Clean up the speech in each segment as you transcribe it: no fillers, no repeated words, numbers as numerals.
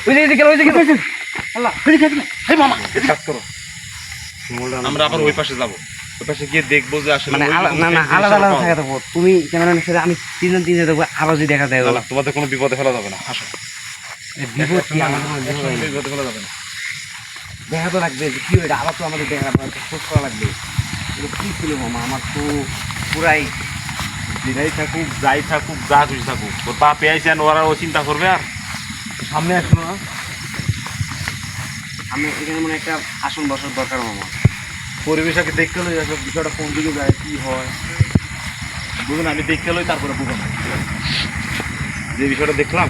ওই যে গেল আল্লাহ এই মামা এদিকে কাজ করো। আমরা আবার ওই পাশে যাবো, ওই পাশে গিয়ে দেখবো যে আসলে মানে না না আলাদা আলাদা থাকা দেবো। তুমি ক্যামেরা নিয়ে আমি তিনজন দেখবো আবার যদি দেখা যায় না, তোমাদের কোনো বিপদে ফেলা যাবে না। আসো, বিপদ কি আমার বিপদে ফেলা যাবে না। দেখা তো লাগবে যে কি ওইটা আবার তো আমাদের দেখা খোঁজ করা লাগবে। কি ছিল মামা আমার তো পুরাই যেটাই থাকুক যাই থাকুক যা খুশি থাকুক, ওর পা পেয়েছেন ওরা ও চিন্তা করবে। আর সামনে আসলো না, আমি এখানে মানে একটা আসন বসার দরকার মামা। পরিবেশকে দেখতে লই আসলে বিষয়টা কোন দিকে যায় কি হয় বুঝুন। আমি দেখতে লই তারপরে বুঝুন যে বিষয়টা দেখলাম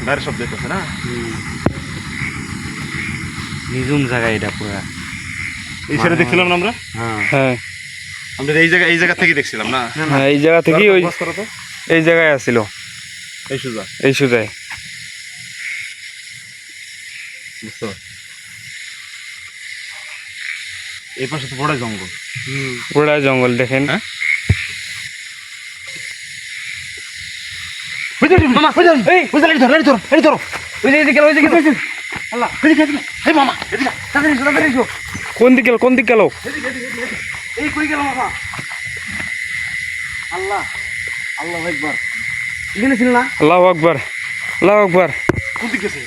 বাইরে সব দেখতেছে না। নিঝুম জায়গা এটা পুরা। এই সাইডে দেখছিলাম না আমরা। হ্যাঁ আমরা এই জায়গা থেকে দেখছিলাম না। হ্যাঁ এই জায়গা থেকে ওই এই জায়গায় আসছিল, এই সুজা এই সুজায়। বুঝতে পারছি। এই পাশে তো বড় জঙ্গল। পুরা জঙ্গল দেখেন। হ্যাঁ মামা এই ধরো ওই যে গেল আল্লাহ এই মামা এদিকে তাড়াতাড়ি এসো কোন দিক গেল? এই কই গেল মামা? আল্লাহ আকবার। এখানে ছিল না? আল্লাহু আকবার, আল্লাহু আকবার। কোন দিকে গেছে?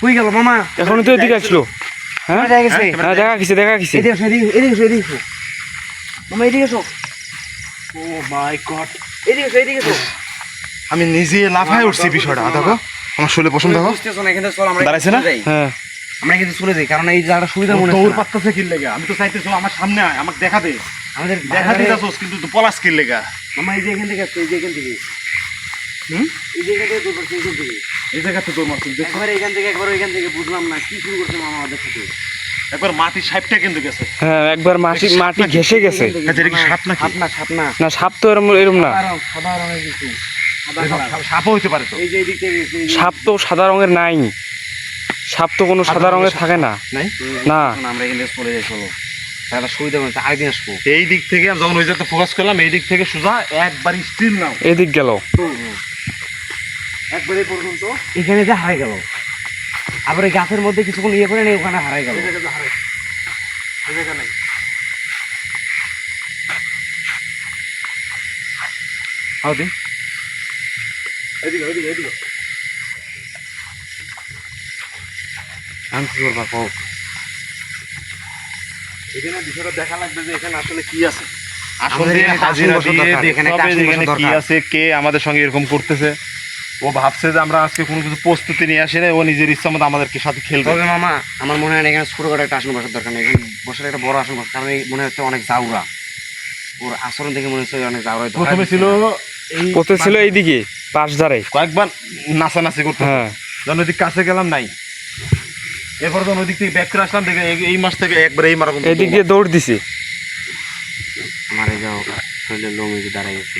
কই গেল মামা? এখনো তো এদিকে আসলো। হ্যাঁ দেখা গেছে। হ্যাঁ দেখা গেছে। এদিকে এসো মামা, এদিকে এসো। ও মাই গড, এদিকে এসো। আমি নিজে লাফায় উঠছি বিষয়টা। দেখো আমার শরীরে পছন্দ দেখো বুঝতেছো না, এখানে চল আমরা দাঁড়াইছে না? হ্যাঁ আমরা কিন্তু চলে যাই, কারণ এই জায়গাটা সুবিধা মনে দৌড় হয়। পাত্তাছে কি লেগে? আমি তো চাইতেছো আমার সামনে আয়, আমাকে দেখা দে। আমাদের দেখা দিতেছোস কিন্তু তুই পলাশ কি লেগা? মামা এই যে এখান থেকে আসছে, এই যে এখান থেকে এই যে এখান থেকে দৌড় পাচ্ছে, এখান থেকে এই জায়গাতে দৌড় মারছিস দেখো। একবার এখান থেকে বুঝলাম না কি শুরু করছে মামা আমাদের সাথে। একবার মাটির সাইডটা কিন্তু গেছে। হ্যাঁ একবার মাটি ঘেসে গেছে। আচ্ছা, এটা কি সাপ নাকি? সাপ না না সাপ তো এরম না। সাদা রঙের কিছু, সাপও হইতে পারে তো। এই যে এদিক থেকে সাপ তো সাদা রঙের নাই, সাপ তো কোনো সাদা রঙের থাকে না। নাই না আমরা এখান থেকে চলে যাই। চলো তাহলে সুবিধা মনে হচ্ছে আরেকদিন আসবো। এই দিক থেকে আমি যখন ওই জায়গাতে ফোকাস করলাম, এই দিক থেকে সোজা একবার স্টিল নাও এদিক গেল। একবারে পর্যন্ত এখানে যে হারাই গেল, আবার এই গাছের মধ্যে কিছুক্ষণ ইয়ে করে নেই, ওখানে হারাই গেল। এই জায়গা নাই। হ্যাঁ এদিকে এদিকে আনছি করবা কও। এখানে বিষয়টা দেখা লাগবে যে এখানে আসলে কি আছে। আমাদের এখানে একটা হাজিরা আসন বসার দিয়ে দরকার, এখানে একটা দেখতে হবে আসন যে বসার এখানে কি দরকার। আছে, কে আমাদের সঙ্গে এরকম করতেছে। ও ভাবছে যে আমরা আজকে কোনো কিছু প্রস্তুতি নিয়ে আসি না, ও নিজের ইচ্ছা মতো আমাদেরকে সাথে খেলবে। তবে মামা আমার মনে হয় না এখানে ছোটখাটো একটা আসন বসার দরকার নেই, এখানে বসার একটা বড় আসন বসার, কারণ এই মনে হচ্ছে অনেক জাউরা। ওর আচরণ দেখে মনে হচ্ছে অনেক জাউরা। প্রথমে ছিল পথে ছিল এইদিকে পাশ ধারে। কয়েকবার নাচানাচি করতে, হ্যাঁ যখন ওইদিক কাছে গেলাম নাই, এরপর যখন ওইদিক থেকে ব্যাক করে আসলাম দেখে এই মাস থেকে একবার এই মারকম এদিক দিয়ে দৌড় দিছে। আমার এই যাও শরীরের লোম এই যে দাঁড়াই গেছে।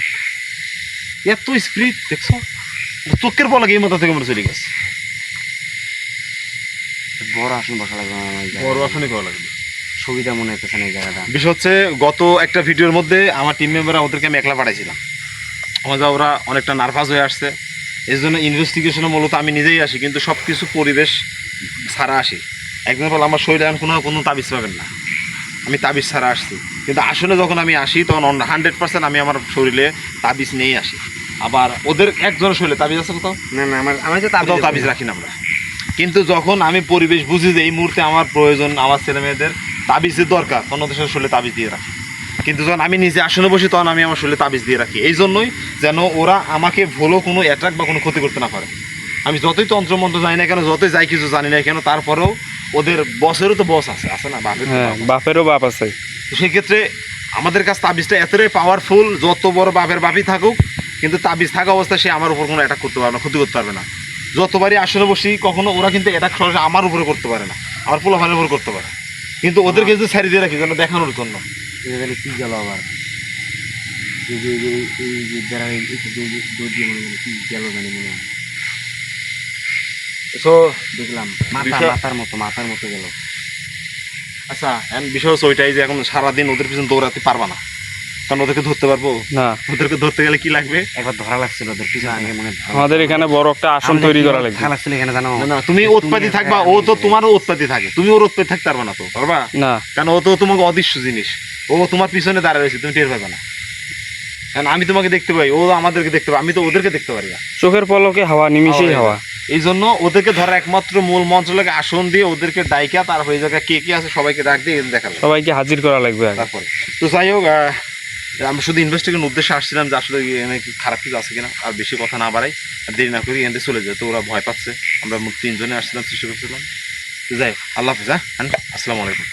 এত স্পিড দেখছো, চোখের পলকে এই মাথা থেকে মরে চলে গেছে। বড় আসন বসা লাগবে আমার এই জায়গায়। বড় আসনে করা লাগবে। সুবিধা মনে হচ্ছে না এই জায়গাটা। বিষয় হচ্ছে গত একটা ভিডিওর মধ্যে আমার টিম মেম্বাররা ওদেরকে আমি একলা পাঠাইছিলাম। আমাদের ওরা অনেকটা নার্ভাস হয়ে আসছে, এই জন্য ইনভেস্টিগেশনে মূলত আমি নিজেই আসি, কিন্তু সব কিছু পরিবেশ ছাড়া আসি। একদিন বল আমার শরীরে এখন কোনো তাবিজ পাবেন না, আমি তাবিজ ছাড়া আসছি। কিন্তু আসলে যখন আমি আসি তখন 100% আমি আমার শরীরে তাবিজ নিয়েই আসি। আবার ওদের একজনের শরীরে তাবিজ আছে কোথাও না না আমার যে তাবিজ রাখি না আমরা। কিন্তু যখন আমি পরিবেশ বুঝি যে এই মুহূর্তে আমার প্রয়োজন, আমার ছেলে মেয়েদের তাবিজের দরকার, তখন ওদের শরীরে তাবিজ দিয়ে রাখি। কিন্তু যখন আমি নিজে আসনে বসি তখন আমি আমার শরীরে তাবিজ দিয়ে রাখি, এই জন্যই যেন ওরা আমাকে ভুলও কোনো অ্যাট্রাক্ট বা কোনো ক্ষতি করতে না পারে। আমি যতই তন্ত্রমন্ত্র জানি না কেন, যতই যাই কিছু জানি না কেন, তারপরেও ওদের বসেরও তো বস আছে না, বাপের তো হ্যাঁ বাপ আছে। বাপেরও বাপ আছে। তো সেক্ষেত্রে আমাদের কাছে তাবিজটা এতটাই পাওয়ারফুল, যত বড় বাপের বাপই থাকুক, কিন্তু তাবিজ থাকা অবস্থায় সে আমার উপর কোনো অ্যাটাক করতে পারবে না, ক্ষতি করতে পারবে না। যতবারই আসনে বসি কখনো ওরা কিন্তু অ্যাটাক সরাসরি আমার উপরে করতে পারে না, আমার পোলাপানের উপর করতে পারে। কিন্তু ওদেরকে যদি ছাড়ি দিয়ে রাখি যেন দেখানোর জন্য। এবারে কি গেল আবার এই যে বেড়াই দৌড় দিয়ে মনে কি গেল জানি মনে হয়। সো দেখলাম বিষয়- মাথার মতো গেল। আচ্ছা, বিষয় হচ্ছে ওইটাই যে এখন সারাদিন ওদের পিছনে দৌড়াতে পারবা না, কারণ ওদেরকে ধরতে পারবো? না, ওদেরকে ধরতে গেলে কি লাগবে? একবার ধরা লাগছিল ওদের পিছনে থেকে মনে হয় আমাদের এখানে বড় একটা আসন তৈরি করা লাগবে। ধরা লাগছিল এখানে জানো। না না, তুমি উৎপাতি থাকবা, ও তো তোমারও উৎপাতি থাকে, তুমি ওর উৎপাতি থাকতে পারবা না তো, পারবা? না, কারণ ও তো তোমাকে অদৃশ্য জিনিস, ও তোমার পিছনে দাঁড়ায় রয়েছে, তুমি টের পাবে না। কারণ আমি তোমাকে দেখতে পাই, ও আমাদেরকে দেখতে পাই, আমি তো ওদেরকে দেখতে পারি না। চোখের পলকে হাওয়া, নিমিশেই হাওয়া। এই জন্য ওদেরকে ধরা একমাত্র মূল মন্ত্রণালয়কে আসন দিয়ে ওদেরকে ডাইকা, তার হয়ে জায়গায় কে কে আছে সবাইকে ডাক দিয়ে দেখাবো সবাইকে হাজির করা লাগবে আগে। তারপরে। তো যাই হোক, আমরা শুধু ইনভেস্টিগেশন উদ্দেশ্যে আসছিলাম যে আসলে এখানে কি খারাপ কিছু আছে কিনা, আর বেশি কথা না বাড়াই, আর দেরি না করি এখান থেকে চলে যায়। তো ওরা ভয় পাচ্ছে, আমরা 3 জনে আসছিলাম, চেষ্টা করছিলাম। তো যাই হোক, আল্লাহ হাফিজ। হ্যাঁ, আসসালামু আলাইকুম।